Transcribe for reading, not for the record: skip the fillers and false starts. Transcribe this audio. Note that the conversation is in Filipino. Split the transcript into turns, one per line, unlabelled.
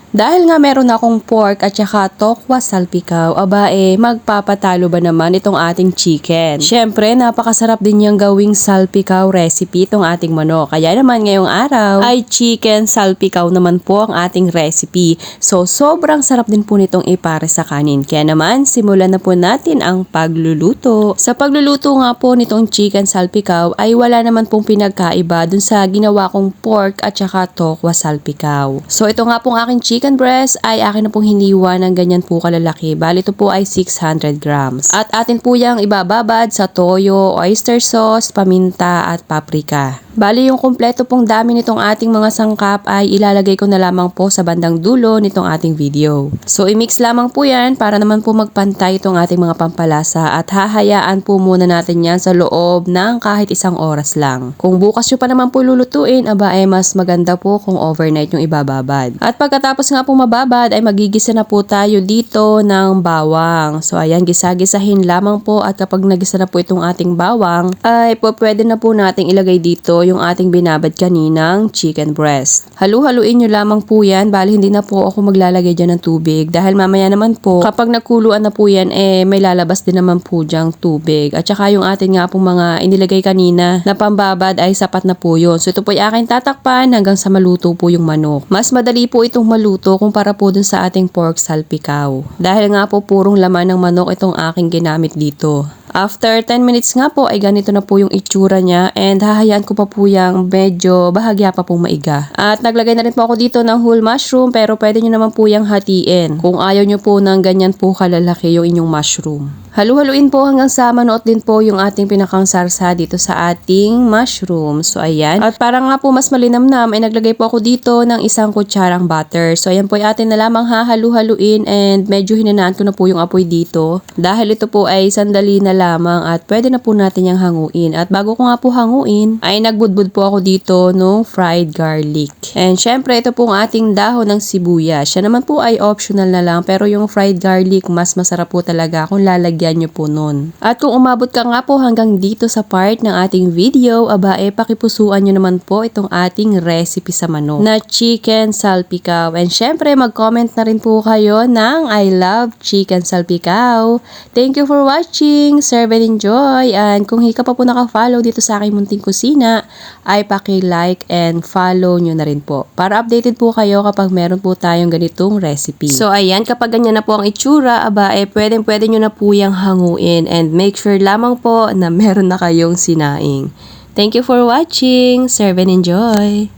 Dahil nga meron akong pork at saka tokwa salpikaw, magpapatalo ba naman itong ating chicken? Syempre, napakasarap din niyang gawing salpikaw recipe itong ating manok. Kaya naman ngayong araw ay chicken salpikaw naman po ang ating recipe. So, sobrang sarap din po nitong ipare sa kanin. Kaya naman, simulan na po natin ang pagluluto. Sa pagluluto nga po nitong chicken salpikaw ay wala naman pong pinagkaiba dun sa ginawa kong pork at saka tokwa salpikaw. So, ito nga pong aking chicken breast ay akin na pong hiniwa ng ganyan po kalalaki. Bali ito po ay 600 grams. At atin po yung ibababad sa toyo, oyster sauce, paminta at paprika. Bali yung kompleto pong dami nitong ating mga sangkap ay ilalagay ko na lamang po sa bandang dulo nitong ating video. So i-mix lamang po yan para naman po magpantay itong ating mga pampalasa at hahayaan po muna natin yan sa loob ng kahit isang oras lang. Kung bukas nyo pa naman po lulutuin, mas maganda po kung overnight yung ibababad. At pagkatapos nga po mababad ay magigisa na po tayo dito ng bawang. So ayan, gisa-gisahin lamang po at kapag nagisa na po itong ating bawang ay pwede na po nating ilagay dito yung ating binabad kaninang chicken breast. Halu-haluin nyo lamang po yan, bali hindi na po ako maglalagay dyan ng tubig dahil mamaya naman po kapag nagkuluan na po yan may lalabas din naman po dyang tubig. At saka yung ating nga po mga inilagay kanina na pambabad ay sapat na po yun. So ito po ay aking tatakpan hanggang sa maluto po yung manok. Mas madali po itong maluto kumpara po dun sa ating pork salpikaw. Dahil nga po purong laman ng manok itong aking ginamit dito. After 10 minutes nga po ay ganito na po yung itsura niya and hahayaan ko pa po yung medyo bahagya pa pong maiga. At naglagay na rin po ako dito ng whole mushroom pero pwede nyo naman po yung hatiin kung ayaw nyo po ng ganyan po kalalaki yung inyong mushroom. Halu-haluin po hanggang sa manuot din po yung ating pinakang sarsa dito sa ating mushroom. So ayan. At para nga po mas malinamnam ay naglagay po ako dito ng isang kutsarang butter. So ayan po ay atin na lamang hahalu-haluin and medyo hinanaan ko na po yung apoy dito. Dahil ito po ay sandali na lamang at pwede na po natin yung hanguin. At bago ko nga po hanguin ay nagbudbud po ako dito nung fried garlic. And syempre ito po ang ating dahon ng sibuyas. Siya naman po ay optional na lang pero yung fried garlic mas masarap po talaga kung lalagyan nyo po nun. At kung umabot ka nga po hanggang dito sa part ng ating video, pakipusuan nyo naman po itong ating recipe sa manok na chicken salpikaw. And syempre mag-comment na rin po kayo ng I love chicken salpikaw. Thank you for watching. Serve and enjoy. And kung hindi ka pa po naka-follow dito sa aking munting kusina, ay paki-like and follow nyo na rin po. Para updated po kayo kapag meron po tayong ganitong recipe. So ayan, kapag ganyan na po ang itsura, pwede nyo na po yung hanguin and make sure lamang po na meron na kayong sinaing. Thank you for watching. Serve and enjoy.